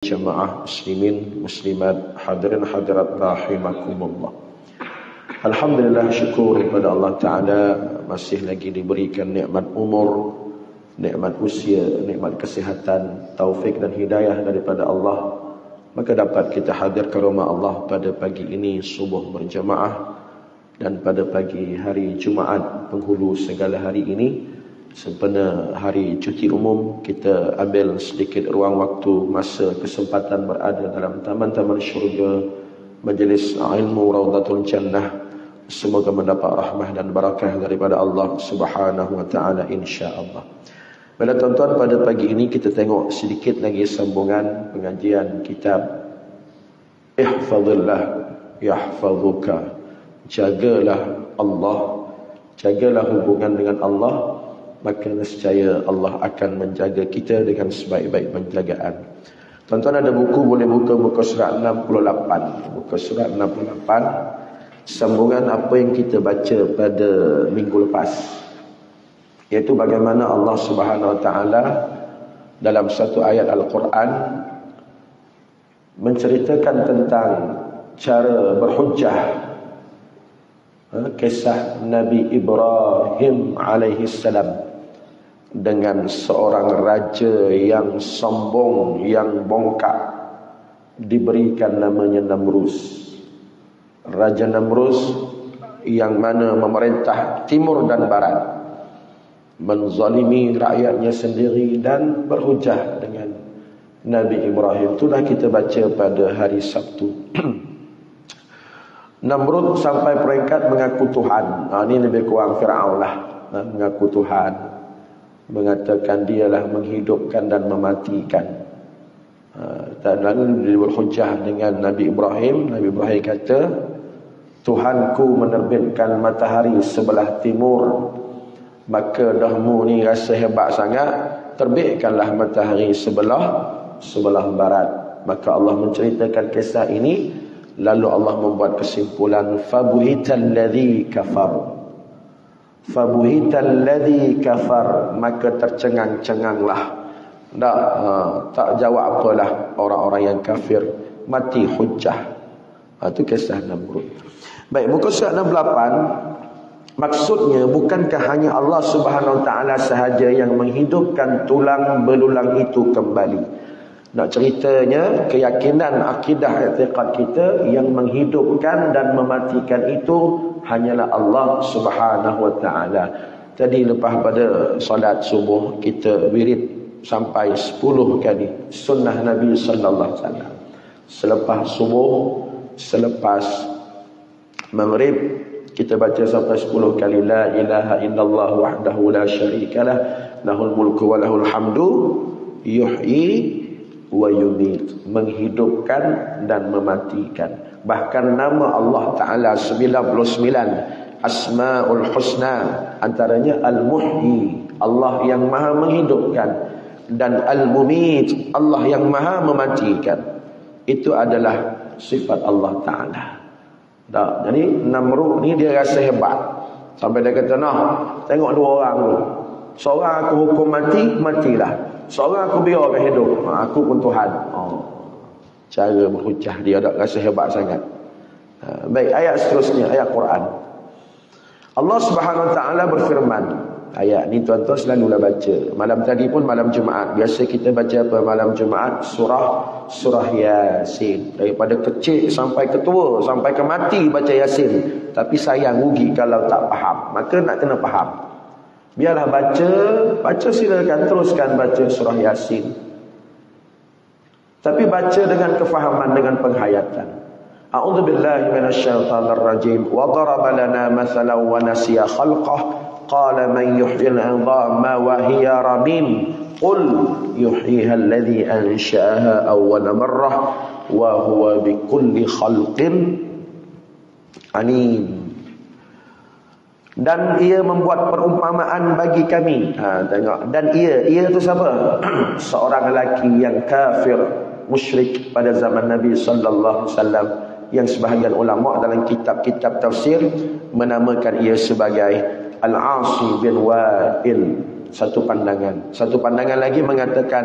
Jamaah muslimin muslimat hadirin hadirat rahimakumullah. Alhamdulillah, syukur kepada Allah Ta'ala masih lagi diberikan nikmat umur, nikmat usia, nikmat kesihatan, taufik dan hidayah daripada Allah. Maka dapat kita hadir ke rumah Allah pada pagi ini subuh berjamaah, dan pada pagi hari Jumaat penghulu segala hari ini sempena hari cuti umum, kita ambil sedikit ruang waktu, masa, kesempatan berada dalam taman-taman syurga, majlis ilmu Raudatul Jannah. Semoga mendapat rahmah dan barakah daripada Allah Subhanahu wa taala, insya-Allah. Pada tuan-tuan, pada pagi ini kita tengok sedikit lagi sambungan pengajian kitab Ihfazillah Yahfazuka. Jagalah Allah, jagalah hubungan dengan Allah, maka nescaya Allah akan menjaga kita dengan sebaik-baik penjagaan. Tuan-tuan ada buku, boleh buka muka surat 68. Muka surat 68, sambungan apa yang kita baca pada minggu lepas, iaitu bagaimana Allah Subhanahu Wa Taala dalam satu ayat Al-Quran menceritakan tentang cara berhujjah, kisah Nabi Ibrahim alaihi salam dengan seorang raja yang sombong, yang bongkak, diberikan namanya Namrus. Raja Namrus yang mana memerintah timur dan barat, menzalimi rakyatnya sendiri dan berhujah dengan Nabi Ibrahim. Itulah kita baca pada hari Sabtu. Namrud sampai peringkat mengaku Tuhan. Ini lebih kurang Fir'aun lah, mengaku Tuhan, mengatakan dialah menghidupkan dan mematikan. Dan lalu dia berhujah dengan Nabi Ibrahim. Nabi Ibrahim kata, Tuhanku menerbitkan matahari sebelah timur, maka dahmu ni rasa hebat sangat, terbitkanlah matahari sebelah barat. Maka Allah menceritakan kisah ini. Lalu Allah membuat kesimpulan, fabuhital ladzi kafar. Fabuhital ladzi kafar, maka tercengang-cenganglah. Tak jawab apalah orang-orang yang kafir, mati hujjah. Itu kisah Namrud. Baik, muka surat 68, maksudnya bukankah hanya Allah Subhanahu Wa Taala sahaja yang menghidupkan tulang belulang itu kembali? Nak ceritanya, keyakinan akidah i'tiqad kita yang menghidupkan dan mematikan itu hanyalah Allah Subhanahu Wa Taala. Tadi lepas pada solat subuh kita wirid sampai 10 kali sunnah Nabi sallallahu alaihi wasallam. Selepas subuh, selepas maghrib kita baca sampai 10 kali la ilaha illallah wahdahu la syarikalah lahul mulku wa lahul hamdu yuhyi wa yumit, menghidupkan dan mematikan. Bahkan nama Allah Ta'ala 99 Asmaul Husna, antaranya Al-Muhyi, Allah yang maha menghidupkan, dan Al-Mumit, Allah yang maha mematikan. Itu adalah sifat Allah Ta'ala. Jadi Namrud ni dia rasa hebat, sampai dia kata, nah, tengok dua orang tu, seorang aku hukum mati, matilah. Seorang aku biarkan hidup, aku pun Tuhan. Cara berhujah dia tak rasa hebat sangat. Baik, ayat seterusnya, ayat Quran. Allah Subhanahu Wa Taala berfirman. Ayat ni tuan-tuan selalulah baca. Malam tadi pun malam Jumaat. Biasa kita baca apa malam Jumaat? Surah Yasin. Daripada kecil sampai ke tua, sampai ke mati baca Yasin. Tapi sayang, rugi kalau tak faham. Maka nak kena faham. Biarlah baca silakan, teruskan baca surah Yasin. Tapi baca dengan kefahaman, dengan penghayatan. A'udzubillahi minasyaitonir rajim. Wa daraba lana mathalan wa nasiya khalqah. Qala man yuhyil 'idhama wa hiya ramim. Qul yuhyiha alladhi ansha'aha awwala marrah wa huwa bikulli khalqin alim. Dan ia membuat perumpamaan bagi kami. Tengok. Dan ia tu siapa? Seorang lelaki yang kafir, musyrik pada zaman Nabi sallallahu alaihi wasallam, yang sebahagian ulama dalam kitab-kitab tafsir menamakan ia sebagai Al-Asi bin Wa'il. Satu pandangan lagi mengatakan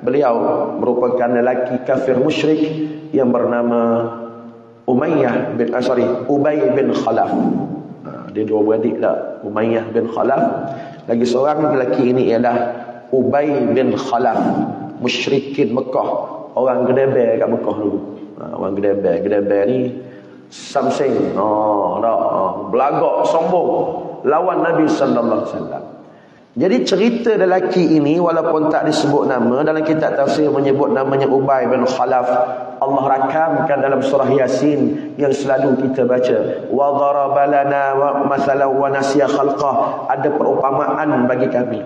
Beliau merupakan lelaki kafir musyrik yang bernama Ubay bin Khalaf. Dia dua beradik dah, Umayyah bin Khalaf. Lagi seorang lelaki ini ialah Ubay bin Khalaf, musyrikin Mekah, orang gedebel kat Mekah dulu. Orang gedebel ni something belagak sombong lawan Nabi sallallahu alaihi wasallam. Jadi cerita lelaki ini walaupun tak disebut nama, dalam kitab tafsir menyebut namanya Ubay bin Khalaf. Allah rakamkan dalam surah Yasin yang selalu kita baca, wa daraba lana wa masalan wa nasiya khalqah, ada perumpamaan bagi kami.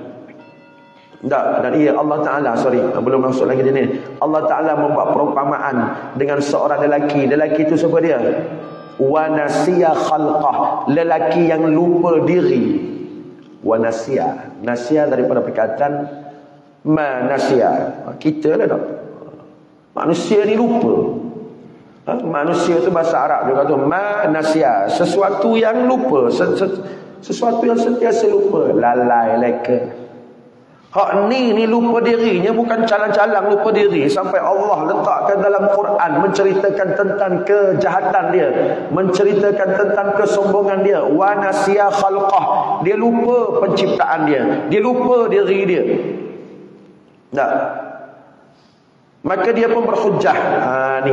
Dan Allah Ta'ala, belum masuk lagi ni. Allah Ta'ala membuat perumpamaan dengan seorang lelaki. Lelaki itu siapa dia? Wa nasiya khalqah, lelaki yang lupa diri. Wa nasiya, nasiya daripada perkataan manusia. Kita lah tak. Manusia ni lupa. Manusia tu bahasa Arab dia kata manusia, sesuatu yang lupa, sesuatu yang sentiasa lupa, lalai leka. Hak ni lupa dirinya, bukan calang-calang lupa diri, sampai Allah letakkan dalam Quran menceritakan tentang kejahatan dia, menceritakan tentang kesombongan dia. Wa nasiya khalqah, dia lupa penciptaan dia lupa diri dia. Tak. Maka dia pun berhujah. Ni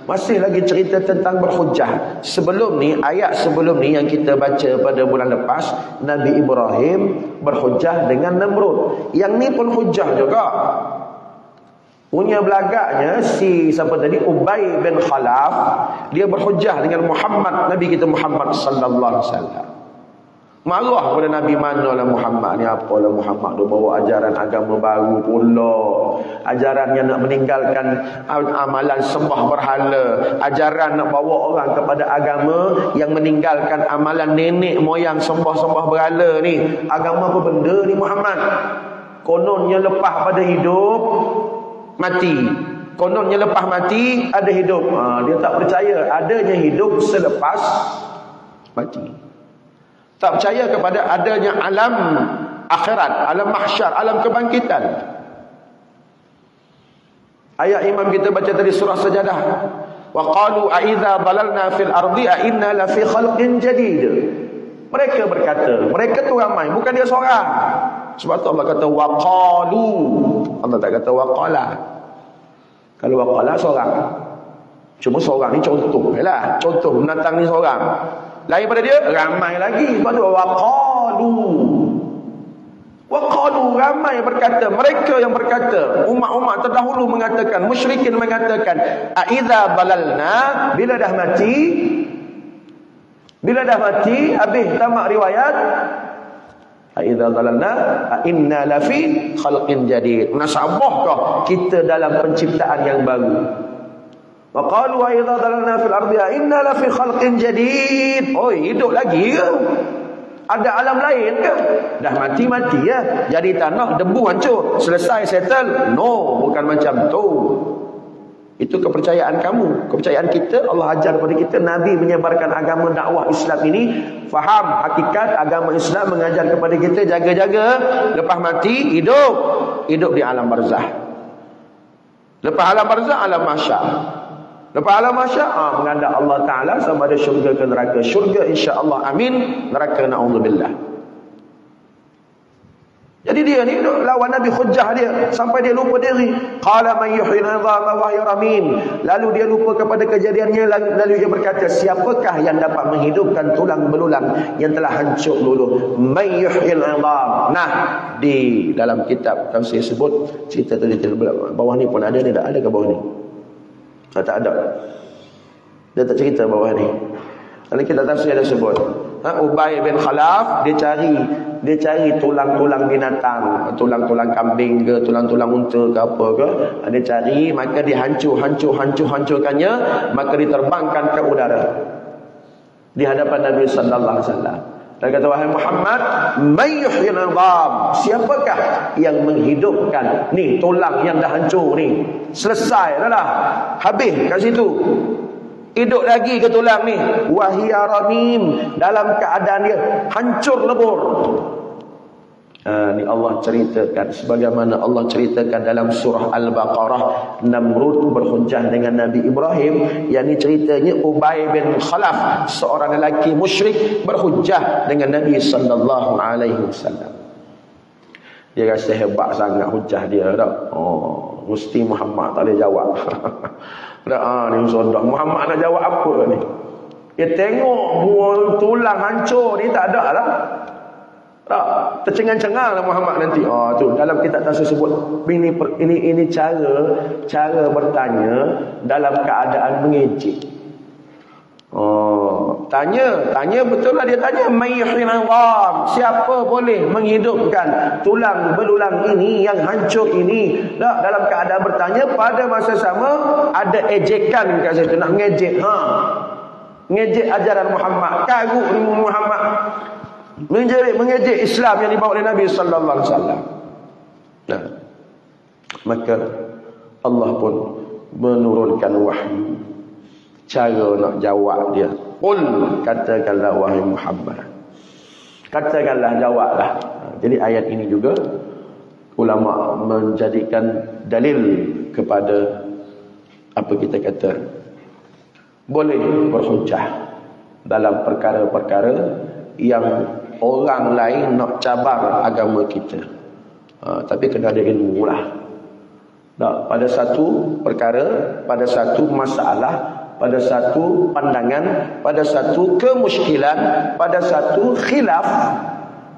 masih lagi cerita tentang berhujah. Sebelum ni, ayat sebelum ni yang kita baca pada bulan lepas, Nabi Ibrahim berhujah dengan Namrud. Yang ni pun hujah juga. Punya belagaknya siapa tadi, Ubay bin Khalaf, dia berhujah dengan Muhammad, Nabi kita Muhammad sallallahu alaihi wasallam. Marah pada Nabi, manalah Muhammad ni, apalah Muhammad dia bawa ajaran agama baru pula, ajaran yang nak meninggalkan amalan sembah berhala, ajaran nak bawa orang kepada agama yang meninggalkan amalan nenek moyang sembah-sembah berhala ni. Agama apa benda ni Muhammad? Kononnya lepas pada hidup mati, kononnya lepas mati ada hidup. Dia tak percaya adanya hidup selepas mati. Tak percaya kepada adanya alam akhirat, alam mahsyar, alam kebangkitan. Ayat imam kita baca tadi surah Sajadah. Wa qalu a idza dalalna fil ardi a inna la fi khalqin jadid. Mereka berkata, mereka tu ramai, bukan dia seorang. Sebab tu Allah kata wa qalu. Allah tak kata wa qala. Kalau wa qala seorang. Cuma seorang ni contoh lah. Contoh binatang ni seorang. Lain pada dia ramai lagi. Sebab tu waqalu, ramai berkata, mereka yang berkata, umat-umat terdahulu mengatakan, musyrikin mengatakan, aiza balalna, bila dah mati habis tamat riwayat, aiza balalna inna lafi khalqin jadid, nasabahkah kita dalam penciptaan yang baru. Wa qalu wa idza dalalna fil ardi inna la fi khalqin jadid. Oh, hidup lagi ke? Ada alam lain ke? Dah mati ya. Jadi tanah debu hancur, selesai settle. No, bukan macam tu. Itu kepercayaan kamu, kepercayaan kita. Allah ajar kepada kita, Nabi menyebarkan agama dakwah Islam ini. Faham hakikat agama Islam mengajar kepada kita jaga-jaga, lepas mati hidup di alam barzah. Lepas alam barzah alam mahsyar. Lepas alam mahsyar menghadap Allah Ta'ala sama ada syurga ke neraka. Syurga insya-Allah amin, neraka na'udzubillah. Jadi dia ni lawan Nabi, hujah dia sampai dia lupa diri. Qala man yuhyil 'idhama wa hiya ramim. Lalu dia lupa kepada kejadiannya, lalu dia berkata, siapakah yang dapat menghidupkan tulang belulang yang telah hancur luluh? Man yuhyil 'idham. Nah, di dalam kitab tafsir sebut cerita tadi bawah ni pun ada, ni tak ada ke bawah ni? Tak ada. Dia tak cerita bawah ni. Kalau kita tafsir ada sebut, Ubay bin Khalaf dia cari tulang-tulang binatang, tulang-tulang kambing ke, tulang-tulang unta ke apa ke, dia cari, maka dia hancurkannya, maka diterbangkan ke udara di hadapan Nabi sallallahu alaihi wasallam. Dan kata, wahai Muhammad, may yuhyil 'idham, siapakah yang menghidupkan ni tulang yang dah hancur ni? Selesai dah, habis kat situ. Hidup lagi ke tulang ni? Wahiya ramim, dalam keadaan dia hancur lebur. Ni Allah ceritakan sebagaimana Allah ceritakan dalam surah Al-Baqarah, Namrud berhujah dengan Nabi Ibrahim. Yang ni ceritanya Ubay bin Khalaf, seorang lelaki musyrik, berhujah dengan Nabi sallallahu alaihi wasallam. Dia rasa hebat sangat hujah dia dah. Oh, mesti Muhammad tak boleh jawab. Dah ni sudah Muhammad nak jawab apa ni? Dia tengok buah tulang hancur ni tak ada lah. Tak, tercengang-cengang lah Muhammad nanti. Tu dalam kitab tafsir sebut ini cara bertanya dalam keadaan mengejek. Tanya betul lah dia tanya, mayyuhil azam, siapa boleh menghidupkan tulang belulang ini yang hancur ini? Tak, dalam keadaan bertanya pada masa sama ada ejekan kat situ, nak ngejek. Ngejek ajaran Muhammad, kaguk Muhammad, mengejek Islam yang dibawa oleh Nabi sallallahu alaihi wasallam. Nah, maka Allah pun menurunkan wahyu cara nak jawab dia. Qul, katakanlah wahai Muhammad, katakanlah, jawablah. Jadi ayat ini juga ulama menjadikan dalil kepada apa kita kata boleh berhujah dalam perkara-perkara yang orang lain nak cabar agama kita. Tapi kena ada ilmu lah. Pada satu perkara, pada satu masalah, pada satu pandangan, pada satu kemusykilan, pada satu khilaf,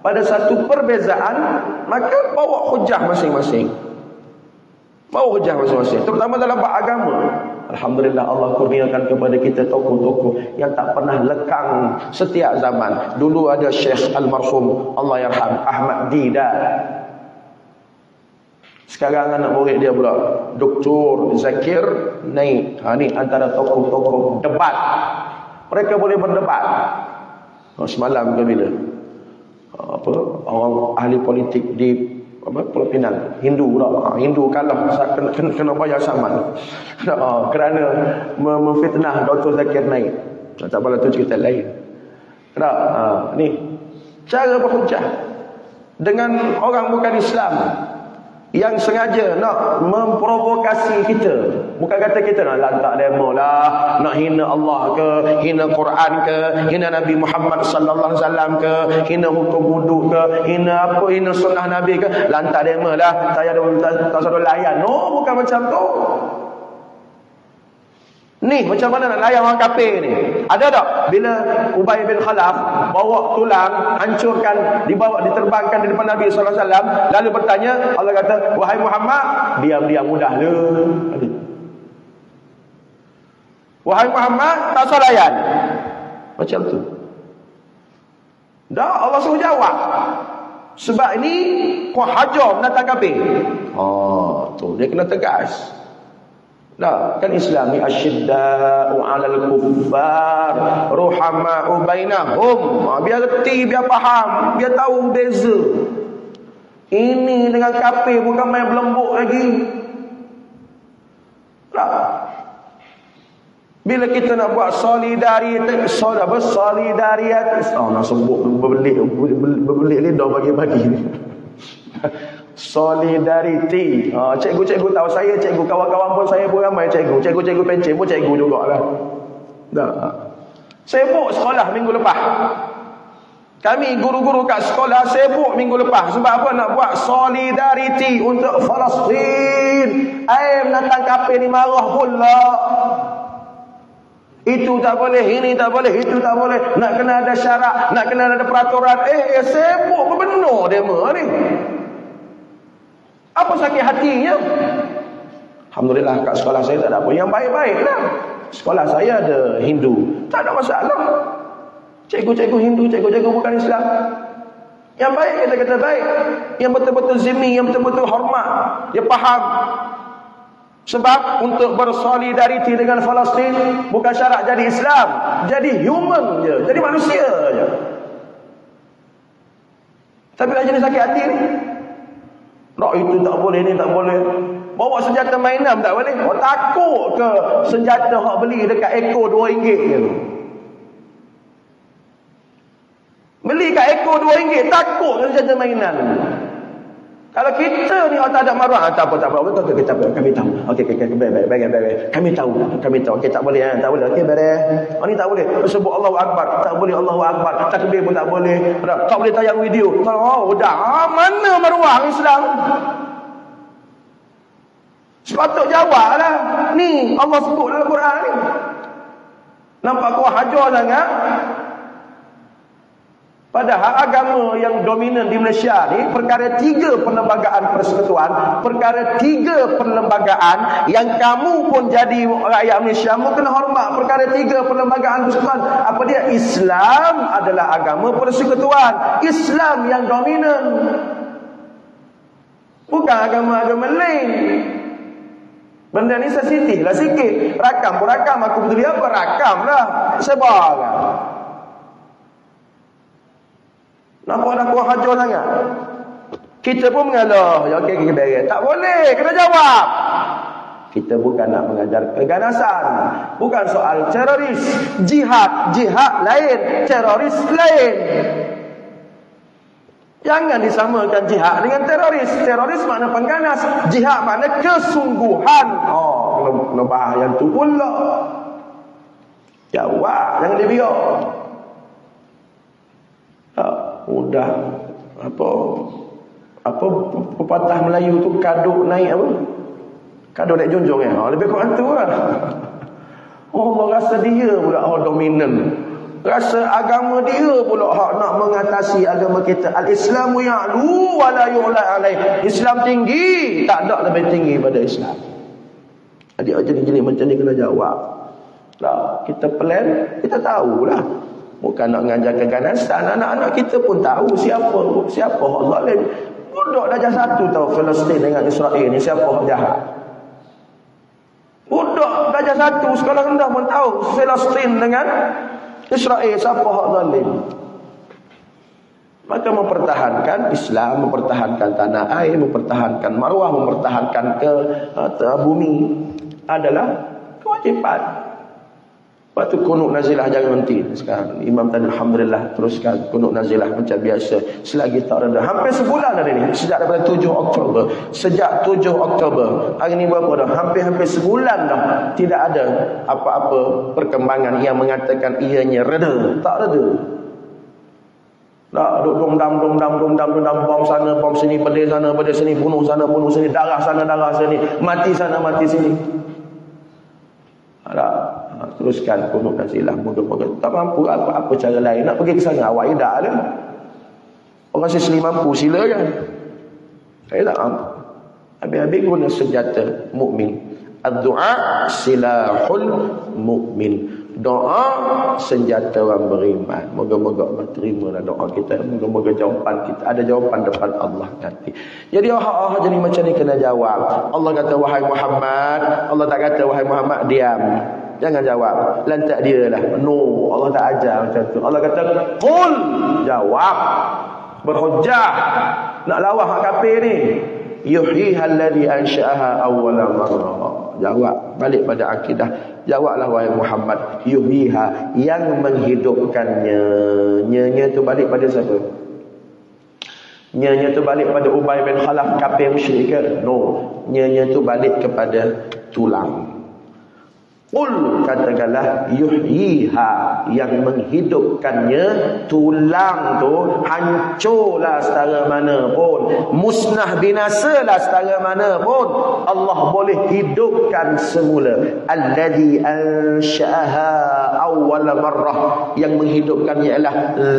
pada satu perbezaan, maka bawa hujah masing-masing. Bawa hujah masing-masing, terutama dalam bab agama. Alhamdulillah Allah kurniakan kepada kita tokoh-tokoh yang tak pernah lekang setiap zaman. Dulu ada Syekh Almarhum Allah yarham Ahmad Didat. Sekarang anak murid dia pula Dr. Zakir Naik. Ni antara tokoh-tokoh debat. Mereka boleh berdebat. Semalam ke bila orang ahli politik di Pulau Pinang, Hindu pula. Hindu kalah, kena bayar saman. Kerana memfitnah Dr. Zakir Naik. Tak apalah, tu cerita lain. Ni cara berhujah dengan orang bukan Islam yang sengaja nak memprovokasi kita. Bukan kata kita nak lantak demo lah, nak hina Allah ke, hina Quran ke, hina Nabi Muhammad sallallahu alaihi wasallam ke, hina hukum wuduk ke, hina apa, hina sunnah Nabi ke, lantak demo lah, saya tak suruh layan. No, bukan macam tu. Ni macam mana nak layan orang kafir ni? Ada tak bila Ubay bin Khalaf bawa tulang, hancurkan, diterbangkan di depan Nabi sallallahu alaihi wasallam, lalu bertanya, Allah kata, wahai Muhammad, diam-diam mudahlah. Wahai Muhammad, tak usah layan. Macam tu. Dah Allah suruh jawab. Sebab ini kau hajar menatang kafir. Tu dia kena tegas. Kan Islam ni asyidda'u 'alal kuffar ruhama'u bainahum. Biar reti, biar faham, biar tahu beza. Ini dengan kafir bukan main berlembut lagi. Bila kita nak buat solidaritas, nak sebut berbelit lidah bagi-bagi ni. Solidariti. Cikgu-cikgu tahu saya, cikgu kawan-kawan pun saya pun ramai cikgu. Cikgu-cikgu pencen pun cikgu jugalah. Sibuk sekolah minggu lepas. Kami guru-guru kat sekolah sibuk minggu lepas. Sebab apa? Nak buat solidariti untuk Palestin. Menatang kafir ni marah pula. Itu tak boleh, ini tak boleh, itu tak boleh. Nak kena ada syarat, nak kena ada peraturan. Sibuk benar demo ni. Apa sakit hatinya? Alhamdulillah kat sekolah saya tak ada apa. Yang baik-baik lah. Sekolah saya ada Hindu, tak ada masalah. Cikgu-cikgu Hindu, cikgu-cikgu bukan Islam. Yang baik kita kata baik. Yang betul-betul zimmi, yang betul-betul hormat, dia faham. Sebab untuk bersolidariti dengan Palestin bukan syarat jadi Islam, jadi human je, jadi manusia je. Tapi dah jenis sakit hati ni. Itu tak boleh, ni tak boleh. Bawa senjata mainan tak boleh. Takut ke senjata hak beli dekat Eko RM2 je. Beli kat ekor RM2, takut kan jajan mainan. Kalau kita ni tak ada maruah, tak apa, betul kita kami tahu. Okey, baik. Kami tahu. Okey, tak boleh, tak boleh. Okey, beres. Ni tak boleh. Sebut Allahu Akbar, tak boleh Allahu Akbar. Takbir pun tak boleh. Tak boleh tayang video. Oh, dah mana maruah Islam? Sepatut jawablah. Ni Allah sebut dalam Quran ni. Nampak kau hajar sangat? Padahal agama yang dominan di Malaysia ni perkara 3 perlembagaan persekutuan, perkara 3 perlembagaan yang kamu pun jadi rakyat Malaysia mu kena hormat perkara 3 perlembagaan persekutuan. Apa dia? Islam adalah agama persekutuan. Islam yang dominan. Bukan agama-agama lain. Benda ni sensitif lah sikit. Rakam pun rakam. Aku betul apa? Rakam lah. Sebar lah. Nampak dah kuah hajar sangat. Kita pun mengalah. Ya, okey, beres. Tak boleh. Kena jawab. Kita bukan nak mengajar keganasan. Bukan soal teroris. Jihad lain. Teroris lain. Jangan disamakan jihad dengan teroris. Teroris makna pengganas. Jihad makna kesungguhan. Oh, kena bahaya tu pula. Jawab. Jangan dibiar. Udah apa pepatah Melayu tu, kaduk naik apa? Kaduk naik junjung lebih kurang tu lah. Allah rasa dia pula dominan. Rasa agama dia pula hak nak mengatasi agama kita. Al-Islamu ya'lu wa la yu'la alaih. Islam tinggi, tak ada lebih tinggi pada Islam. Jadi jenis macam ni kena jawab. Lah, kita plan, kita tahulah. Bukan nak mengajar keganasan. Anak-anak kita pun tahu siapa hak zalim. Budak darjah 1 tahu Palestin dengan Israel ni siapa hak jahat. Budak darjah 1 sekolah rendah pun tahu Palestin dengan Israel siapa hak zalim. Maka mempertahankan Islam, mempertahankan tanah air, mempertahankan maruah, mempertahankan bumi adalah kewajipan. Lepas tu kunut nazilah jangan nanti. Sekarang Imam tadi alhamdulillah teruskan kunut nazilah macam biasa selagi tak reda. Hampir sebulan dah ni. Sejak daripada 7 Oktober. Sejak 7 Oktober. Hari ni berapa dah? Hampir sebulan dah. Tidak ada apa-apa perkembangan yang mengatakan ianya reda. Tak reda. Tak duduk dom dam bom sana bom sini, pedih sana pedih sini, bunuh sana bunuh sini, darah sana darah sini, mati sana mati sini. Teruskan kunut nazilah. Moga-moga tak mampu apa cara lain nak pergi ke sana awak ida lah. Orang Islam mampu sila kan. Saya tak mampu. Habis-habis guna senjata mukmin. Ad-du'a silahul mukmin. Doa senjata orang beriman. Moga-moga Allah terimalah doa kita. Moga-moga jawapan kita ada jawapan depan Allah nanti. Jadi jadi macam ni kena jawab. Allah kata wahai Muhammad, Allah tak kata wahai Muhammad diam. Jangan jawab. Lantak dia lah. No, Allah tak ajar macam tu. Allah kata qul, jawab. Berhujjah. Nak lawan hak kafir ni. Yuhyiha alladhi ansha'aha awwala marrah. Jawab balik pada akidah. Jawablah wahai Muhammad, yuhyiha, yang menghidupkannya. Nya tu balik pada siapa? Nya tu balik pada Ubay bin Khalaf kafir musyrik ke? No. Nya tu balik kepada tulang. Qul, katakanlah yuhyiha, yang menghidupkannya. Tulang tu hancurlah setara mana pun, musnah binasalah setara mana pun, Allah boleh hidupkan semula. Alladhi ansha'aha awwal marrah, yang menghidupkannya ialah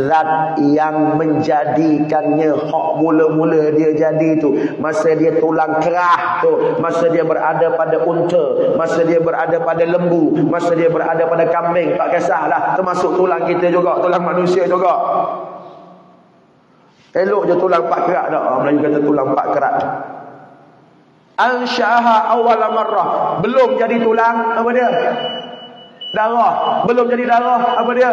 zat yang menjadikannya hak mula-mula dia jadi tu. Masa dia tulang kerah tu, masa dia berada pada unta, masa dia berada pada lembu, masa dia berada pada kambing, tak kisahlah, termasuk tulang kita juga, tulang manusia juga. Elok je tulang pak kerat dah. Melayu kata tulang pak kerat. Ansha'aha awwal marrah, belum jadi tulang, apa dia? Darah. Belum jadi darah, apa dia?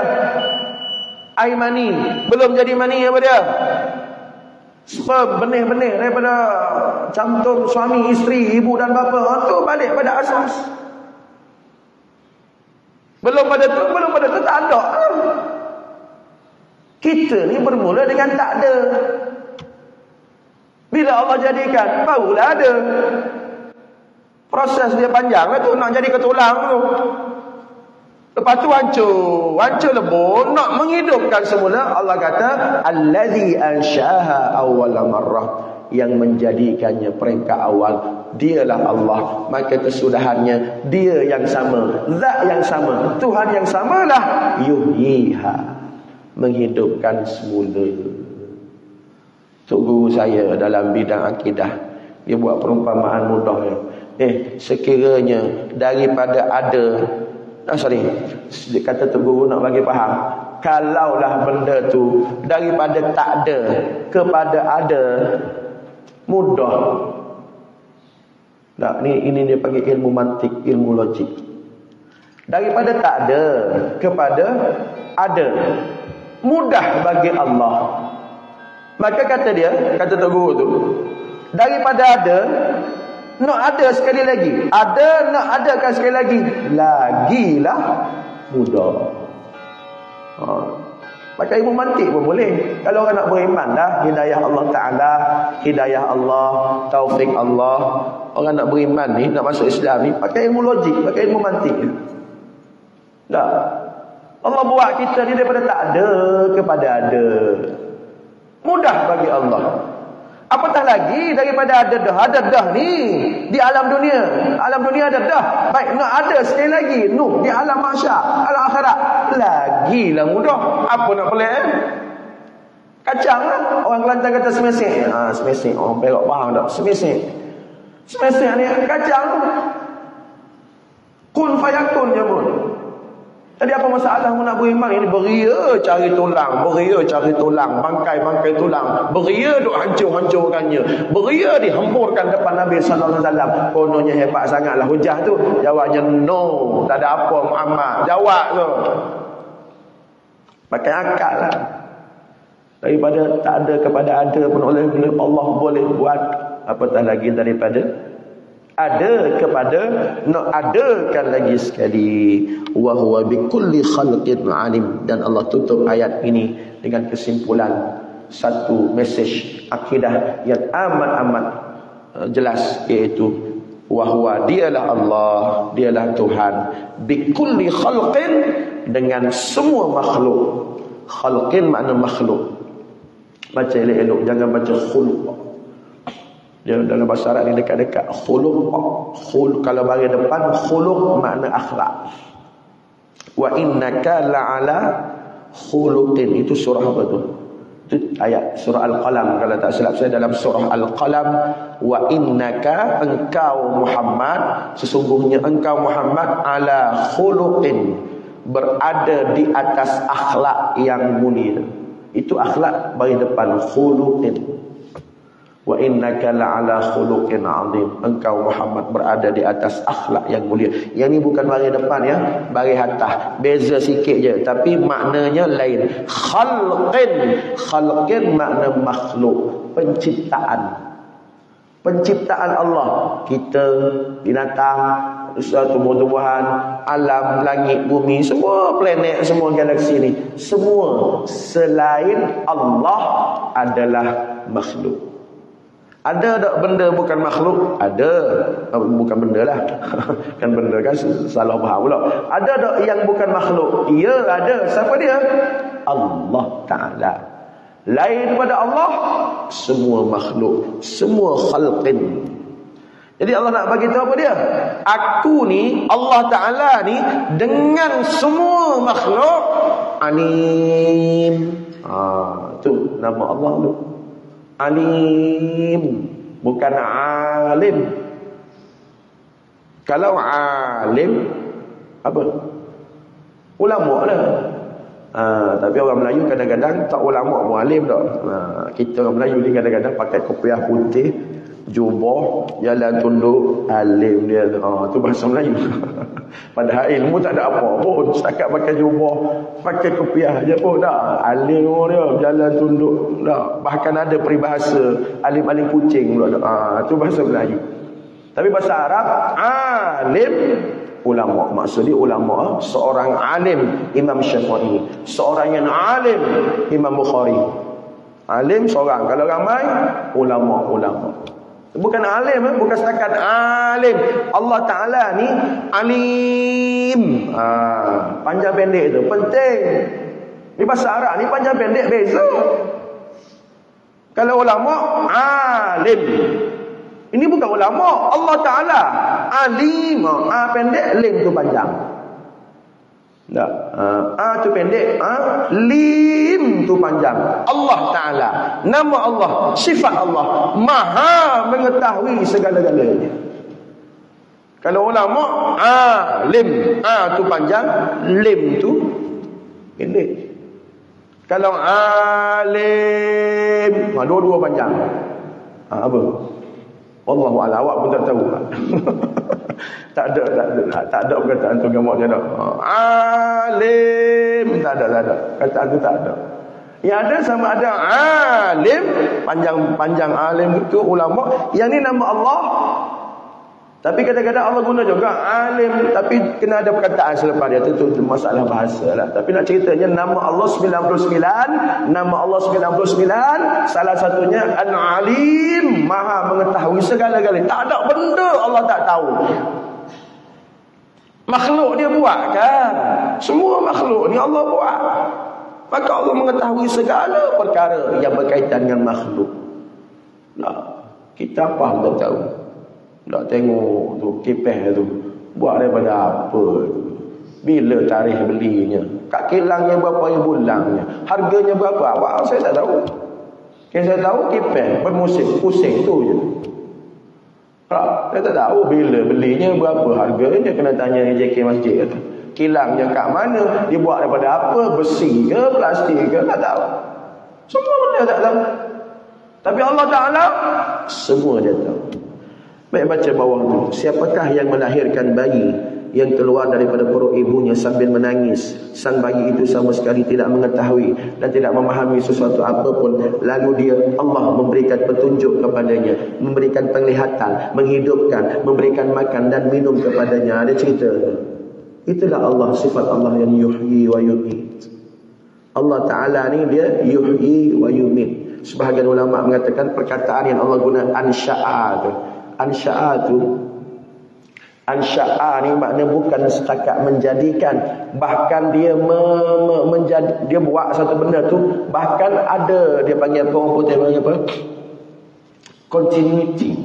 Air mani. Belum jadi mani, apa dia? Sperm, benih-benih daripada cantum suami, isteri, ibu dan bapa. Itu balik pada asas. Belum pada tu tak ada. Kita ni bermula dengan tak ada. Bila Allah jadikan, barulah ada. Proses dia panjang lah tu, nak jadi ketulang tu. Lepas tu hancur lebur, nak menghidupkan semula. Allah kata, allazi ansyaha awwala marrah, yang menjadikannya peringkat awal, dialah Allah. Maka kesudahannya dia yang sama, zat yang sama, Tuhan yang samalah, yuhyiha, menghidupkan semula. Tok guru saya dalam bidang akidah, dia buat perumpamaan mudah ya. Sekiranya daripada ada, dia kata Tok guru nak bagi faham, kalaulah benda tu daripada tak ada kepada ada, mudah. Nah, ini dia panggil ilmu mantik, ilmu logik. Daripada tak ada kepada ada, mudah bagi Allah. Maka kata Tok guru tu, daripada ada nak ada sekali lagi, ada nak adakan sekali lagi, lagilah mudah. Pakai ilmu mantik pun boleh. Kalau orang nak beriman dah, hidayah Allah Ta'ala, hidayah Allah, taufik Allah. Orang nak beriman ni, nak masuk Islam ni, pakai ilmu logik, pakai ilmu mantik. Tak. Allah buat kita ni daripada tak ada kepada ada. Mudah bagi Allah. Apatah lagi daripada ada dah ni di alam dunia. Alam dunia ada dah. Baik, nak ada sekali lagi di alam mahsyar, alam akhirat, lagilah mudah. Apa nak pelik Kacang lah. Orang Kelantan kata semesek. Semesek. Orang Perak faham tak? Semesek. Semesek ni kacang. Kun fayakun je pun. Tadi apa masalah nak beriman ini? Beria cari tulang, bangkai tulang, beria duk hancur-hancurkannya, beria dihempurkan depan Nabi sallallahu alaihi wasallam. Kononnya hebat sangatlah hujah tu. Jawabnya no, tak ada apa Muhammad. Jawab tu. Pakai akal lah. Daripada tak ada kepada ada pun oleh Allah boleh buat. Apatah lagi daripada ada kepada nak adakan lagi sekali. Wa huwa bikulli khalqin alim. Dan Allah tutup ayat ini dengan kesimpulan satu mesej akidah yang amat-amat jelas, iaitu wa huwa, dialah Allah, dialah Tuhan, bikulli khalqin, dengan semua makhluk. Khalqin makna makhluk. Baca elok-elok, jangan baca khuluq. Dia dalam bahasa Arab ni dekat-dekat khuluq. Kalau bagi depan khuluq makna akhlak. Wa innaka la'ala khuluqin. Itu surah apa tu? Itu ayat surah Al-Qalam kalau tak silap saya, dalam surah Al-Qalam. Wa innaka, engkau Muhammad, sesungguhnya engkau Muhammad, ala khuluqin, berada di atas akhlak yang mulia. Itu akhlak bagi depan, khuluqin. Wa innaka la'ala khuluqin 'azim. Engkau Muhammad berada di atas akhlak yang mulia. Yang ni bukan bagi depan ya, bagi atas. Beza sikit je tapi maknanya lain. Khalqin makna makhluk, penciptaan. Penciptaan Allah, kita, binatang, tumbuh-tumbuhan, alam, langit, bumi, semua planet, semua galaksi ni, semua selain Allah adalah makhluk. Ada tak benda bukan makhluk? Ada. Bukan benda lah. Kan benda kan salah faham pula. Ada tak yang bukan makhluk? Ya, ada. Siapa dia? Allah Ta'ala. Lain daripada Allah, semua makhluk, semua khalqin. Jadi Allah nak bagi tahu apa dia? Aku ni, Allah Ta'ala ni, dengan semua makhluk alim. Tu nama Allah tu. Alim, bukan alim. Kalau alim apa? Ulama lah. Tapi orang Melayu kadang-kadang tak ulama pun alim tak. Kita orang Melayu ni kadang-kadang pakai kopiah putih, jubah, jalan tunduk, alim dia. Tu bahasa Melayu. Padahal ilmu tak ada apa pun, setakat pakai jubah, pakai kopiah je pun dah alim dia, jalan tunduk dah. Bahkan ada peribahasa alim-alim kucing pula dah. Tu bahasa Melayu. Tapi bahasa Arab, alim, ulama Maksudnya ulama, seorang alim Imam Syafi'i, seorang yang alim Imam Bukhari. Alim seorang, kalau ramai ulama. Bukan alim, bukan setakat alim. Allah Ta'ala ni alim. Panjang pendek tu penting. Di bahasa Arab ni panjang pendek beza. Kalau ulama alim, ini bukan ulama. Allah Ta'ala alim. Pendek, lim tu panjang. Tak. Tu pendek, lim tu panjang. Allah Ta'ala, nama Allah, sifat Allah, maha mengetahui segala-galanya. Kalau ulama alim, tu panjang, lim tu pendek. Kalau alim, dua-dua panjang. Apa? Wallahu a'lam, awak pun tak tahu. tak ada perkataan tu gamak dia dak. Alim tak ada. Kataan tu tak ada. Yang ada sama ada alim, panjang alim itu ulama, yang ni nama Allah. Tapi kadang-kadang Allah guna juga alim, tapi kena ada perkataan selepas dia tu masalah bahasa lah. Tapi nak ceritanya nama Allah 99, salah satunya Al-Alim, maha mengetahui segala-galanya. Tak ada benda Allah tak tahu. Makhluk dia buat kan? Semua makhluk ni Allah buat. Maka Allah mengetahui segala perkara yang berkaitan dengan makhluk. Nah, kita apa tak tahu. Tak tengok tu kipeh tu buat daripada apa tu, bila tarikh belinya, kat kilangnya berapa yang bulangnya, harganya berapa, awak saya tak tahu. Yang saya tahu kipeh bermusim pusing tu je. Saya tak tahu bila belinya, berapa harganya, kena tanya JK Masjid tu. Kilangnya kat mana, dia buat daripada apa, besi ke plastik ke, tak tahu. Semua benda tak tahu. Tapi Allah Ta'ala semua dia tahu. Baik, baca bawah tu. Siapakah yang melahirkan bayi yang keluar daripada perut ibunya sambil menangis? Sang bayi itu sama sekali tidak mengetahui dan tidak memahami sesuatu apapun. Lalu dia, Allah memberikan petunjuk kepadanya, memberikan penglihatan, menghidupkan, memberikan makan dan minum kepadanya. Ada cerita. Itulah Allah, sifat Allah yang yuhyi wa yumit. Allah Ta'ala ni dia yuhyi wa yumit. Sebahagian ulama mengatakan perkataan yang Allah guna ansya'a. Ansya'a ni makna bukan setakat menjadikan, bahkan dia dia buat satu benda tu, bahkan ada dia panggil apa, orang putih panggil apa, continuity.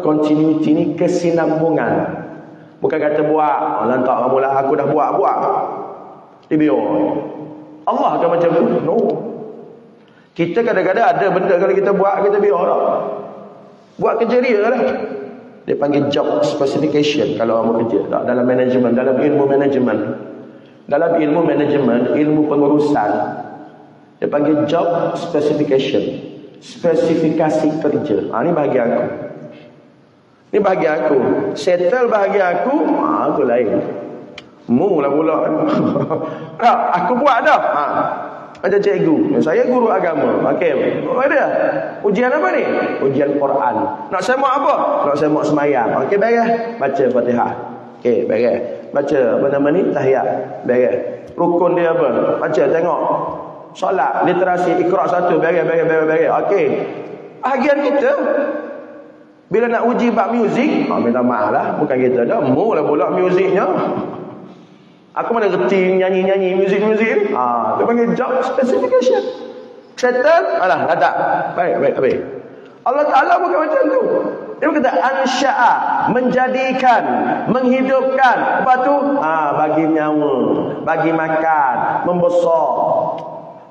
Continuity ni kesinambungan. Bukan kata buat lantak mula aku dah buat dia biar. Allah kan macam tu? No. Kita kadang-kadang ada benda kalau kita buat kita biar tak. Buat kerja dia lah. Dia panggil job specification kalau orang bekerja dalam manajemen, dalam ilmu manajemen. Dalam ilmu manajemen, ilmu pengurusan, dia panggil job specification, spesifikasi kerja. Ni bagi aku. Ni bagi aku. Settle bagi aku, aku lain. Mu lah pula. Tak, aku buat dah. Macam cikgu, saya guru agama. Okey, ada ujian apa ni? Ujian Quran. Nak semak apa? Nak semak semayang. Okey, beres. Baca Fatihah. Okey, beres. Baca apa nama ni? Tahiyat. Beres. Rukun dia apa? Baca, tengok. Solat, literasi, Iqra 1, beres. Okey. Bahagian kita bila nak uji bab muzik, minta maaf lah, bukan kita dah. Mu lah pula muziknya. Aku mana reti nyanyi-nyanyi muzik ni. Dia panggil job specification. Settle, alah, tak. Baik. Allah Ta'ala bukan macam tu. Dia kata ansya'a, menjadikan, menghidupkan. Lepas tu, bagi nyawa, bagi makan, membesar,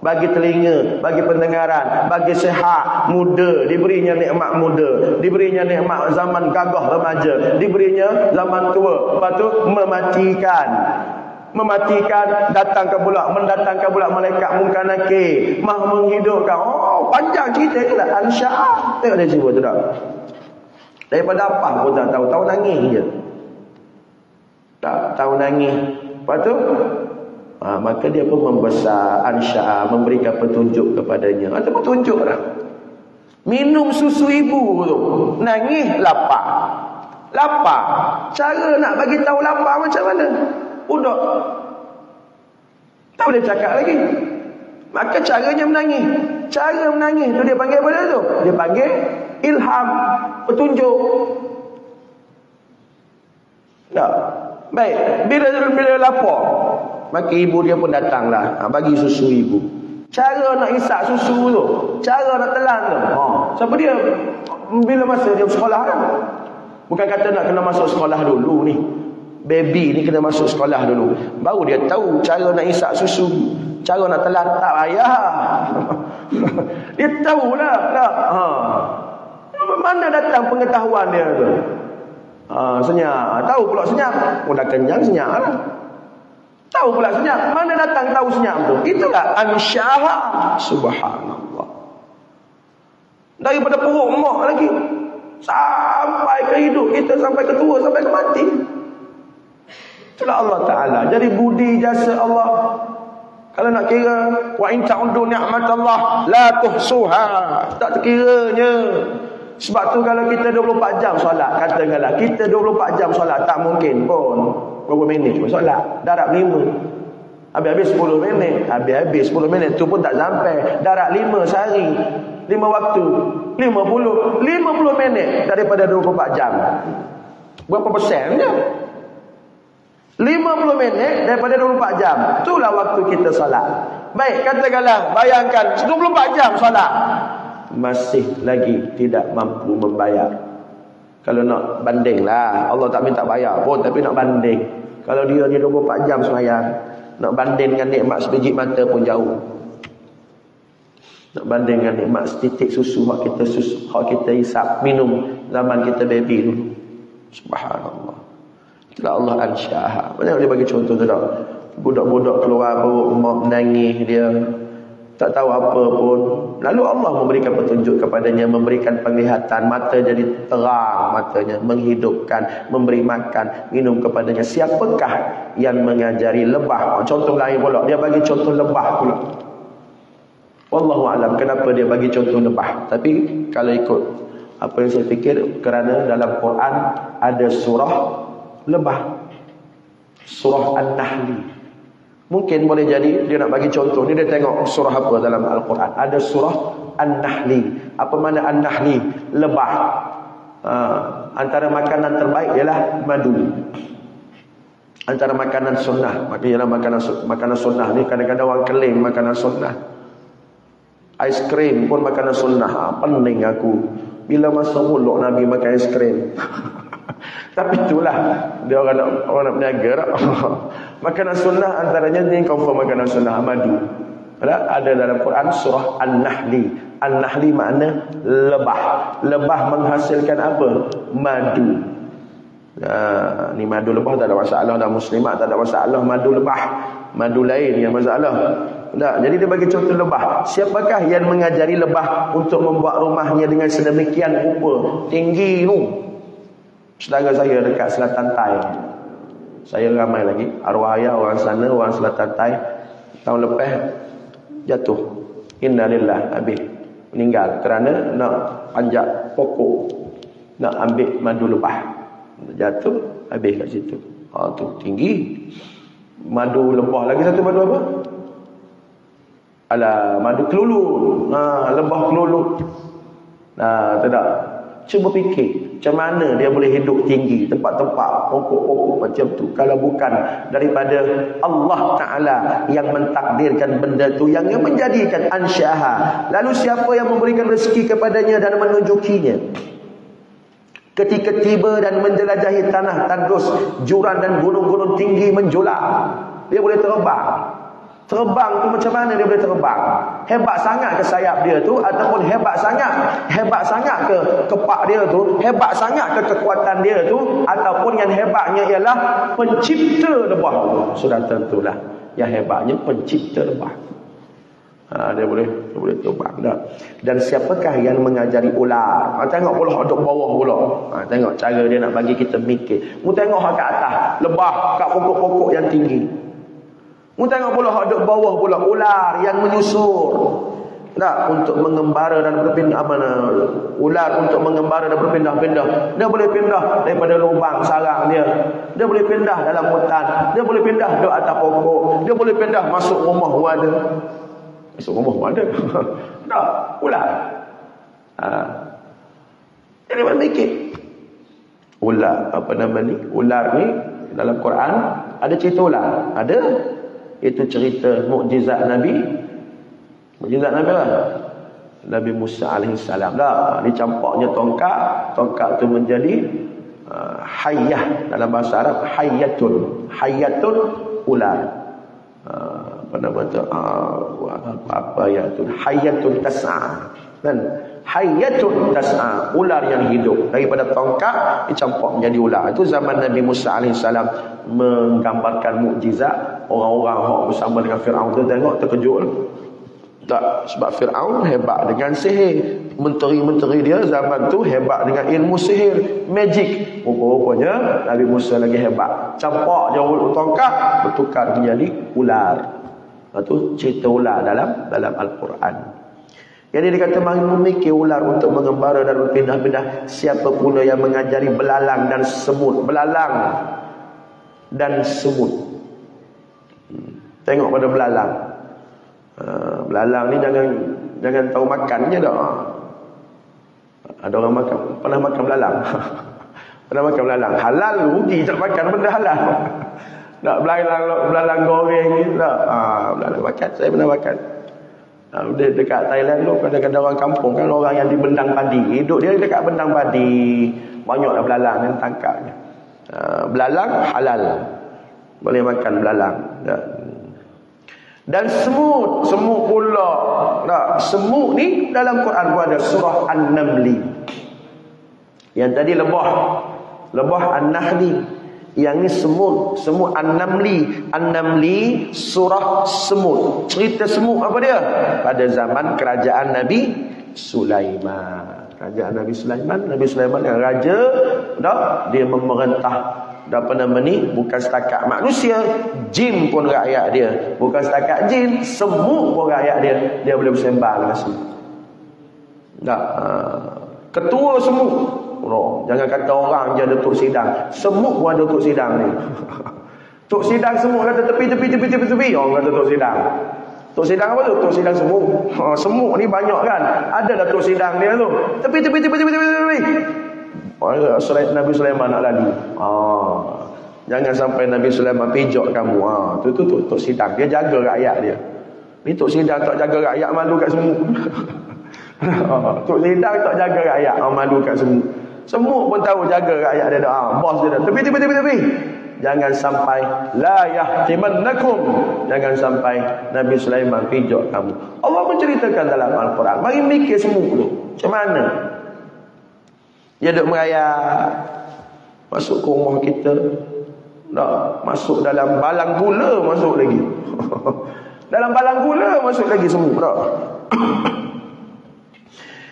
bagi telinga, bagi pendengaran, bagi sihat, muda, diberinya nikmat muda, diberinya nikmat zaman gagah remaja, diberinya zaman tua. Lepas tu mematikan, mendatangkan pula malaikat munkar nakir, maha menghidupkan. Panjang cerita itulah ansya'a. Tengok dia cuba tu dah. Daripada apa pun tak tahu nangis je. Tak tahu nangis. Lepas tu maka dia pun membesar, ansya'a, memberikan petunjuk kepadanya. Ada petunjuk dah. Minum susu ibu tu, nangis lapar. Lapar. Cara nak bagi tahu lapar macam mana? Budak tak boleh cakap lagi. Maka caranya menangis. Cara menangis tu dia panggil apa tu? Dia panggil ilham, petunjuk. Tak. Baik, bila lapar, maka ibu dia pun datanglah, bagi susu ibu. Cara nak isap susu tu, cara nak telan tu. Siapa dia? Bila masa dia sekolah kan? Bukan kata nak kena masuk sekolah dulu ni. Baby ni kena masuk sekolah dulu. Baru dia tahu cara nak isap susu, cara nak telan. Tak payah. Dia tahulah. Tak. Mana datang pengetahuan dia tu? Senyap. Tahu pula senyap. Dah kenyang senyap lah. Tahu pula senyap. Mana datang tahu senyap tu? Itulah ansyaha. Subhanallah. Daripada perut mak lagi sampai ke hidup kita, sampai ke tua, sampai ke mati. Itulah Allah Ta'ala. Jadi budi jasa Allah, kalau nak kira, wa in ta'uddu ni'matallah la tuhsuha, tak terkiranya. Sebab tu kalau kita 24 jam solat, katakanlah kita 24 jam solat, tak mungkin pun berapa minit pun solat. Darab 5, habis-habis 10 minit, habis-habis 10 minit tu pun tak sampai. Darab 5 sehari, 5 waktu, 50 minit daripada 24 jam. Berapa persen je? 50 minit daripada 24 jam. Itulah waktu kita solat. Baik, katakanlah, bayangkan 24 jam solat, masih lagi tidak mampu membayar. Kalau nak banding lah, Allah tak minta bayar pun, tapi nak banding. Kalau dia 24 jam semayang, nak banding dengan nikmat sebiji mata pun jauh. Nak banding dengan nikmat setitik susu hak kita hisap, minum zaman kita baby dulu. Subhanallah. Itulah Allah ansyaha. Mana dia bagi contoh tu tak? Budak-budak keluar perut mak menangis, dia tak tahu apa pun. Lalu Allah memberikan petunjuk kepadanya, memberikan penglihatan, mata jadi terang matanya, menghidupkan, memberi makan, minum kepadanya. Siapakah yang mengajari lebah? Contoh lain pula, dia bagi contoh lebah pula. Wallahu alam kenapa dia bagi contoh lebah. Tapi kalau ikut apa yang saya fikir, kerana dalam Quran ada surah lebah, surah An-Nahl. Mungkin boleh jadi dia nak bagi contoh ni, dia tengok surah apa dalam Al-Quran. Ada surah An-Nahli. Apa makna An-Nahli? Lebah. Antara makanan terbaik ialah madu. Antara makanan sunnah. Maknanya makanan sunnah ni kadang-kadang orang klaim makanan sunnah. Aiskrim pun makanan sunnah. Pening aku bila masa mulut Nabi makan aiskrim. Tapi itulah dia orang nak berniaga tak? Makanan sunnah antaranya ni confirm makanan sunnah madu. Ada dalam Quran surah An-Nahli. An-Nahli makna lebah. Lebah menghasilkan apa? Madu. Ni madu lebah tak ada masalah dah, muslimat tak ada masalah. Madu lebah, madu lain yang masalah. Tak, jadi dia bagi contoh lebah. Siapakah yang mengajari lebah untuk membuat rumahnya dengan sedemikian rupa tinggi tu? Saudara saya dekat Selatan Tai, saya ramai lagi arwah ayah orang sana, orang Selatan Tai, tahun lepas jatuh, innalillah, habis meninggal kerana nak panjat pokok, nak ambil madu lebah, jatuh habis kat situ. Tu tinggi. Madu lebah lagi satu madu apa? Alah, madu kelulu. Lebah kelulu. Tak. Cuba fikir, macam mana dia boleh hidup tinggi, tempat-tempat pokok-pokok macam tu, kalau bukan daripada Allah Ta'ala yang mentakdirkan benda tu, yang menjadikan ansyaha. Lalu siapa yang memberikan rezeki kepadanya dan menunjukinya? Ketika tiba dan menjelajahi tanah tandus, juran dan gunung-gunung tinggi menjulang, dia boleh terbang. Terbang tu macam mana dia boleh terbang? Hebat sangat ke sayap dia tu, ataupun hebat sangat ke kepak dia tu, hebat sangat ke kekuatan dia tu, ataupun yang hebatnya ialah pencipta lebah tu. Sudah tentulah yang hebatnya pencipta lebah. Dia boleh terbang dah. Dan siapakah yang mengajari ular? Tengok pula duduk bawah pula. Tengok cara dia nak bagi kita mikir. Mu tengok kat atas, lebah kat pokok-pokok yang tinggi. Mu tengok pula duduk bawah pula, ular yang menyusur. Tak, untuk mengembara dan berpindah mana? Ular untuk mengembara dan berpindah-pindah. Dia boleh pindah daripada lubang sarang dia. Dia boleh pindah dalam hutan. Dia boleh pindah di atas pokok. Dia boleh pindah masuk rumah ada. Masuk rumah ada. Tak, ular. Jadi mana mikir? Ular, apa nama ni? Ular ni dalam Quran ada cerita ular. Ada. Itu cerita mukjizat Nabi. Mukjizat Nabi lah. Nabi Musa alaihissalam dah dicampaknya tongkat tu menjadi hayyah, dalam bahasa Arab hayyatun ular. Apa nama tu? Apa ya tu? Hayyatun tas'a. Kan? Hayyatun tas'a, ular yang hidup daripada tongkat dicampak menjadi ular. Itu zaman Nabi Musa alaihissalam menggambarkan mukjizat. Orang-orang hok bersama dengan Firaun tu tengok terkejut. Tak, sebab Firaun hebat dengan sihir. Menteri-menteri dia zaman tu hebat dengan ilmu sihir, magic. Rupa-rupanya Nabi Musa lagi hebat. Campak jauh tongkat bertukar menjadi ular. Itu cerita ular dalam Al-Quran. Jadi dia kata mari memikir ular untuk mengembara dan berpindah-pindah. Siapa pula yang mengajari belalang dan semut. Belalang dan semut. Tengok pada belalang. Belalang ni jangan tahu makan je dah. Ada orang pernah makan belalang. Pernah makan belalang. Halal rugi tak makan benda halal. Tak belalang goreng ni tak. Belalang makan, saya pernah makan. Dekat Thailand tu kadang-kadang orang kampung kan, orang yang di bendang padi. Hidup dia dekat bendang padi. Banyaklah belalang yang tangkapnya. Belalang halal. Boleh makan belalang. Dan semut pula. Tak, semut ni dalam Quran pun ada surah An-Namli. Yang tadi lebah An-Nahli. Yang ni semut An-Namli surah semut. Cerita semut apa dia? Pada zaman kerajaan Nabi Sulaiman. Nabi Sulaiman yang raja, dah dia memerintah. Dan apa nama ni, bukan setakat manusia, jin pun rakyat dia. Bukan setakat jin, semut pun rakyat dia. Dia boleh bersembah dengan semut. Tak, ketua semut. Jangan kata orang je ada tok sidang. Semut pun ada tok sidang ni. Tok sidang semut kata tepi. Orang kata tok sidang. Tok sidang apa tu? Tok sidang semut. Semut ni banyak kan. Adalah tok sidang dia tu. Tepi. Nabi Sulaiman nak lari. Jangan sampai Nabi Sulaiman pijak kamu. Tu tok sidang. Dia jaga rakyat dia. Ni tok sidang tak jaga rakyat, malu kat semut. Tok sidang tak jaga rakyat, malu kat semut. Semut pun tahu jaga rakyat dia dah. Bos dia dah. Tepi. Jangan sampai la yahtimannakum. Jangan sampai Nabi Sulaiman pijak kamu. Allah menceritakan dalam Al-Quran. Mari mikir semut tu. Macam mana? Dia duduk merayap masuk ke rumah kita. Dah masuk dalam balang gula, masuk lagi. Dalam balang gula masuk lagi semut dah.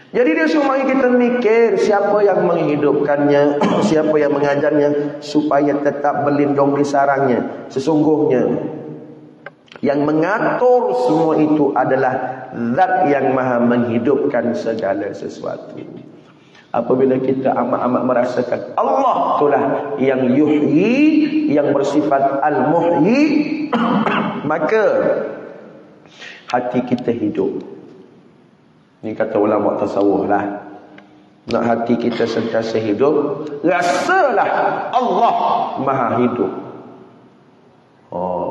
Jadi dia suruh mari kita mikir siapa yang menghidupkannya, siapa yang mengajarnya supaya tetap berlindung di sarangnya. Sesungguhnya yang mengatur semua itu adalah Zat yang maha menghidupkan segala sesuatu. Apabila kita amat-amat merasakan Allah itulah yang yuhyi, yang bersifat al-muhyi, maka hati kita hidup. Ini kata ulama tasawuf lah. Nak hati kita sentiasa hidup, rasalah Allah maha hidup.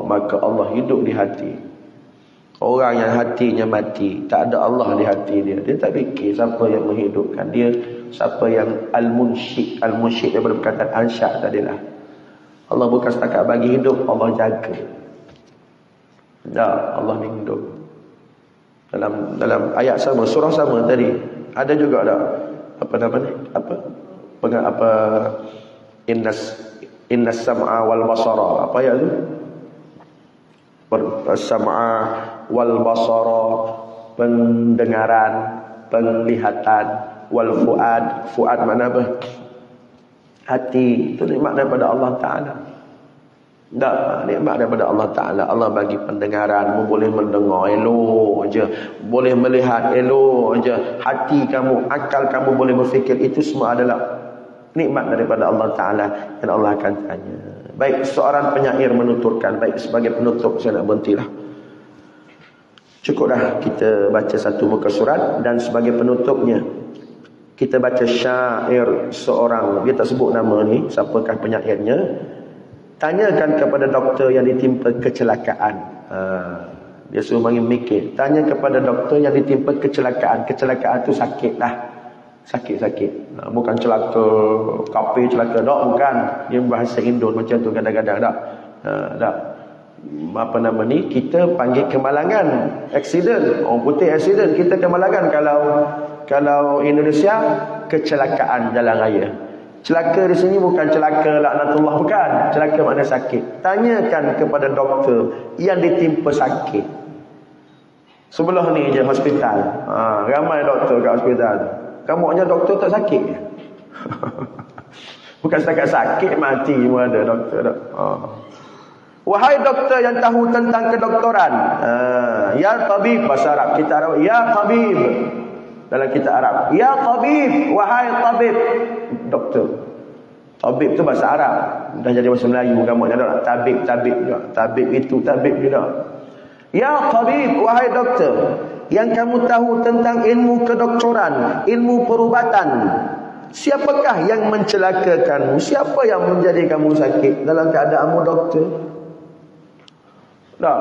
Maka Allah hidup di hati. Orang yang hatinya mati, tak ada Allah di hati dia, dia tak fikir siapa yang menghidupkan dia, siapa yang al-munsyid. Al-munsyid daripada perkataan ansya' tadilah. Allah bukan setakat bagi hidup, Allah jaga. Ya, Allah ni hidup. Dalam ayat sama, surah sama tadi, ada juga tak apa nama ni? Apa innas sam'a wal basara. Apa ayat tu? Sam'a wal basara, pendengaran, penglihatan, wal fuad mana apa? Hati. Itu nikmat daripada Allah Ta'ala. Tak, nikmat daripada Allah Ta'ala. Allah bagi pendengaran, boleh mendengar elok je, boleh melihat elok je, hati kamu, akal kamu boleh berfikir. Itu semua adalah nikmat daripada Allah Ta'ala dan Allah akan tanya. Baik, seorang penyair menuturkan. Baik, sebagai penutup saya nak berhentilah. Cukuplah kita baca satu muka surat. Dan sebagai penutupnya kita baca syair seorang, dia tak sebut nama ni, siapakah penyairnya. Tanyakan kepada doktor yang ditimpa kecelakaan. Dia suruh bagi mikir. Tanya kepada doktor yang ditimpa kecelakaan. Kecelakaan tu sakit lah. Sakit-sakit. Bukan celaka kapi, celaka. Tak, bukan. Dia bahasa Indon macam tu kadang-kadang. Tak. Apa nama ni? Kita panggil kemalangan. Accident. Orang putih accident. Kita kemalangan. Kalau Indonesia, kecelakaan jalan raya. Celaka di sini bukan celaka laknatullah, bukan. Celaka makna sakit. Tanyakan kepada doktor yang ditimpa sakit. Sebelah ni je hospital. Ramai doktor kat hospital. Kamu doktor tak sakit. Bukan setakat sakit, mati pun ada doktor. Wahai doktor yang tahu tentang kedoktoran. Ya tabib, bahasa Arab kita Arab. Ya tabib. Dalam kitab Arab, ya tabib, wahai tabib. Doktor. Tabib tu bahasa Arab. Dah jadi bahasa Melayu kamu dah. Tabib juga. Tabib itu tabib juga. Ya tabib, wahai doktor, yang kamu tahu tentang ilmu kedoktoran, ilmu perubatan. Siapakah yang mencelakakanmu? Siapa yang menjadi kamu sakit dalam keadaanmu, doktor? Tak.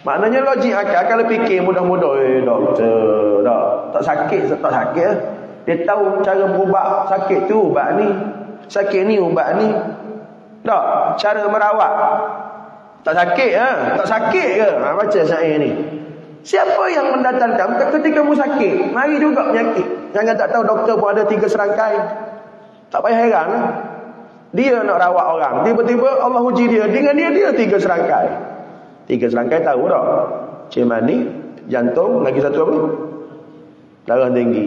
Maknanya logik akal. Kalau fikir mudah-mudah, doktor, tak sakit. Dia tahu cara berubat sakit tu, ubat ni. Sakit ni, ubat ni. Tak, cara merawat. Tak sakit tak sakit ke? Baca syair ni. Siapa yang mendatangkan ketika kamu sakit? Mari juga penyakit. Jangan tak tahu doktor pun ada 3 serangkai. Tak payah heran. Dia nak rawat orang, tiba-tiba Allah uji dia. Dengan dia 3 serangkai. 3 serangkai tahu tak? Cemani, jantung, lagi satu apa? Darah tinggi.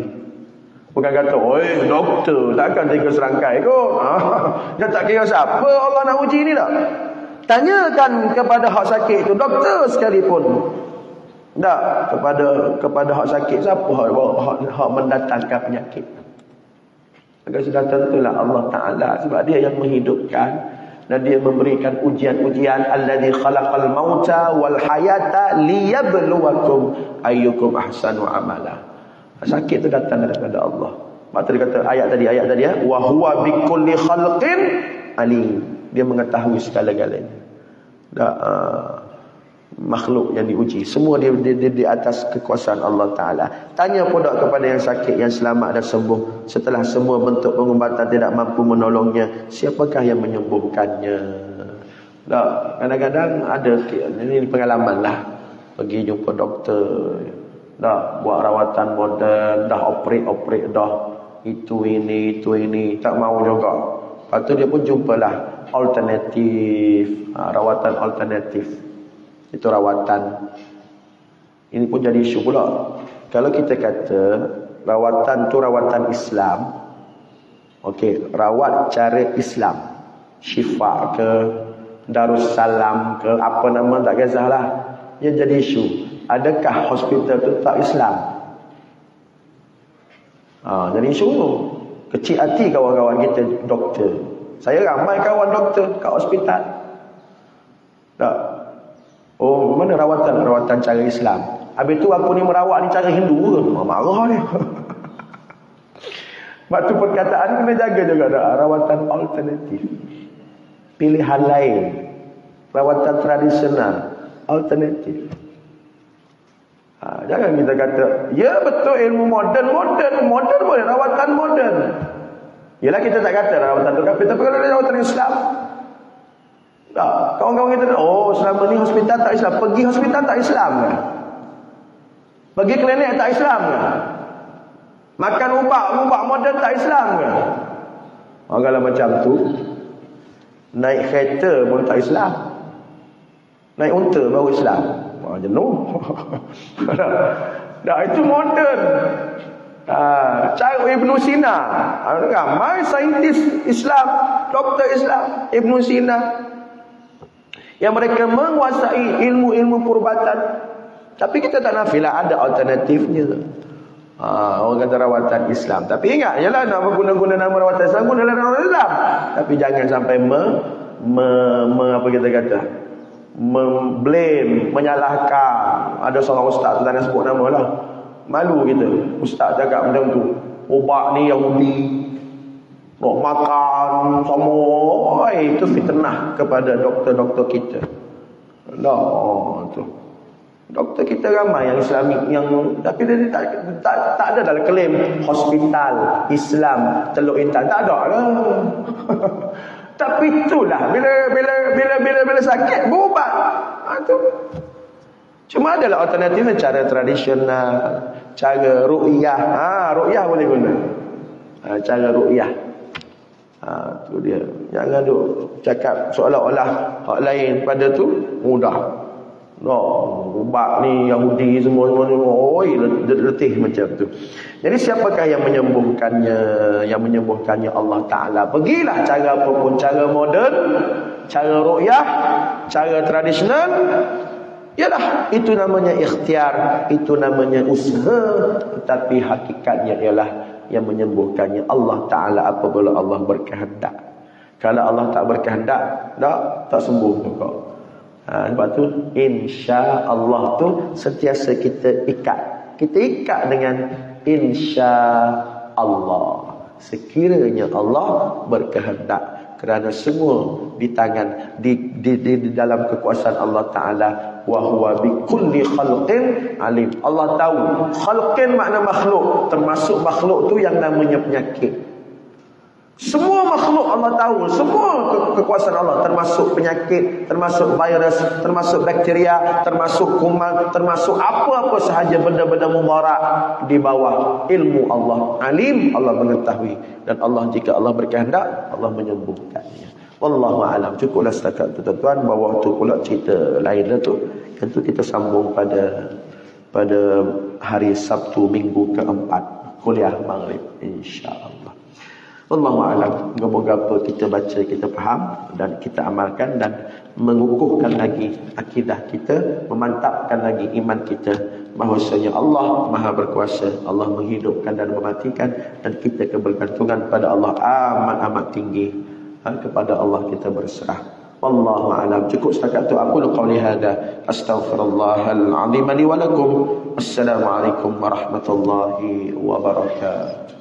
Bukan kata, oi doktor, takkan 3 serangkai kot. Dia tak kira siapa Allah nak uji ni tak? Tanyakan kepada hak sakit tu, doktor sekalipun. Tak, kepada hak sakit, siapa hak mendatangkan penyakit? Maka sudah tentulah Allah Ta'ala, sebab dia yang menghidupkan. Dan dia memberikan ujian-ujian. Alladzi khalaqal mauta wal hayata liyabluwakum ayyukum ahsanu amala. Sakit itu datang daripada Allah. Maksud dia kata ayat tadi wa huwa bikulli khalqin alim. Dia mengetahui segala-galanya. Makhluk yang diuji semua dia di atas kekuasaan Allah Ta'ala. Tanya pun kepada yang sakit, yang selamat dan sembuh. Setelah semua bentuk pengubatan tidak mampu menolongnya, siapakah yang menyembuhkannya? Kadang-kadang ada, ini pengalaman lah, pergi jumpa doktor, buat rawatan moden, dah operate dah, itu ini, tak mau juga. Lepas tu dia pun jumpalah alternatif, rawatan alternatif. Itu rawatan. Ini pun jadi isu pula. Kalau kita kata rawatan tu rawatan Islam, okey, rawat cara Islam, Syifa ke, Darussalam ke, apa nama tak kisahlah. Dia jadi isu. Adakah hospital tu tak Islam? Jadi isu tu. Kecil hati kawan-kawan kita doktor. Saya ramai kawan doktor kat hospital. Tak. Oh, mana rawatan? Rawatan cara Islam. Habis tu aku ni merawat ni cara Hindu ke? Marah dia. Sebab tu perkataan kena jaga juga dah. Rawatan alternatif. Pilihan lain. Rawatan tradisional. Alternatif. Jangan kita kata, ya betul ilmu moden boleh, rawatan moden. Yalah kita tak kata rawatan tu kafir, tapi kalau ada rawatan Islam, tak. Kawan-kawan kita, oh selama ni hospital tak Islam. Pergi hospital tak Islam ke? Pergi klinik tak Islam ke? Makan ubat moden tak Islam ke? Kalau macam tu, naik kereta pun tak Islam. Naik unta baru Islam. Jenuh. Dah itu moden. Cara Ibn Sina. Ramai saintis Islam, doktor Islam, Ibn Sina. yang mereka menguasai ilmu-ilmu perubatan. Tapi kita tak nafilah ada alternatifnya. Orang kata rawatan Islam. Tapi ingat, yalah nak guna nama rawatan Islam, gunalah rawatan Islam. Tapi jangan sampai apa kita kata, blame, menyalahkan. Ada seorang ustaz, tak nak sebut nama lah. Malu kita. Ustaz cakap macam tu. Ubat ni Yahudi. Nak makan sama. Itu fitnah kepada doktor-doktor kita. Tu. Doktor kita ramai yang Islamik, tapi dia tak ada dalam klaim hospital Islam Teluk Intan, tak ada lah. Tapi itulah bila sakit berubat. Tu. Cuma adalah alternatifnya cara tradisional, cara ru'yah. Ru'yah boleh guna. Cara ru'yah. Tu dia. Jangan duk cakap seolah-olah hak lain pada tu mudah. Ubat ni Yahudi semua letih macam tu. Jadi siapakah yang menyembuhkannya? Yang menyembuhkannya Allah Ta'ala. Pergilah cara apapun, cara moden, cara ru'yah, cara tradisional. Yalah, itu namanya ikhtiar, itu namanya usaha. Tetapi hakikatnya ialah yang menyembuhkannya Allah Ta'ala apabila Allah berkehendak. Kalau Allah tak berkehendak, tak sembuh kau. Sebab tu insya Allah tu sentiasa kita ikat. Kita ikat dengan insya Allah. Sekiranya Allah berkehendak. Kerana semua di tangan di dalam kekuasaan Allah Ta'ala. Wa huwa bi kulli khalqin alim. Allah tahu. Khalqin makna makhluk. Termasuk makhluk tu yang namanya penyakit. Semua makhluk Allah tahu. Semua kekuasaan Allah. Termasuk penyakit, termasuk virus, termasuk bakteria, termasuk kuman, termasuk apa-apa sahaja benda-benda mudarat di bawah ilmu Allah. Alim, Allah mengetahui. Dan Allah, jika Allah berkehendak, Allah menyembuhkannya. Wallahu a'lam. Cukuplah setakat tu tuan-tuan. Bawah tu pula cerita lain lah tu. Tentu kita sambung pada hari Sabtu minggu keempat. Kuliah Maghrib, insya-Allah. Wallahu a'lam. Moga-moga apa kita baca, kita faham dan kita amalkan dan mengukuhkan lagi akidah kita, memantapkan lagi iman kita bahwasanya Allah Maha berkuasa, Allah menghidupkan dan mematikan, dan kita kebergantungan pada Allah amat tinggi. Kepada Allah kita berserah. Wallahu a'lam. Cukup setakat tu. Aku qauli hadza, astaghfirullahal azim li wa lakum. Assalamualaikum warahmatullahi wabarakatuh.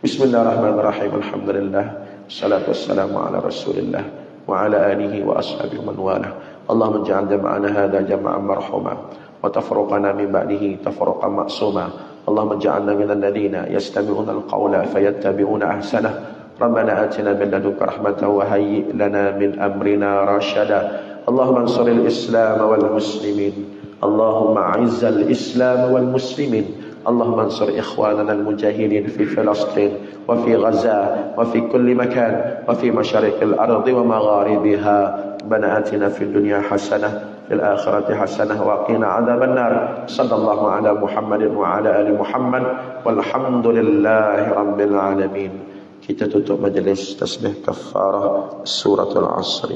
Bismillahirrahmanirrahim. Alhamdulillah. Salatu wassalamu ala Rasulillah wa ala alihi wa ashabihi man wala. Allahumma ij'al jam'ana hadha jam'an marhuma wa tafruqana min ba'dihi tafruqan ma'suma. Allahumma ij'alna minal ladzina yastami'una al-qawla fayattabi'una ahsanah. Rabbana atina min ladunka rahmatan wa hayyi' lana min amrina rashada. Allahumma ansuril Islam wal muslimin. Allahumma a'izzal Islam wal muslimin. اللهم انصر إخواننا المجاهدين في فلسطين وفي غزة وفي كل مكان وفي مشارق الأرض ومغاربها. ربنا آتنا في الدنيا حسنة في الآخرة حسنة وقنا عذاب النار. صلى الله على محمد وعلى آل محمد والحمد لله رب العالمين. Kita tutup majlis tasbih kafarah suratul Asr.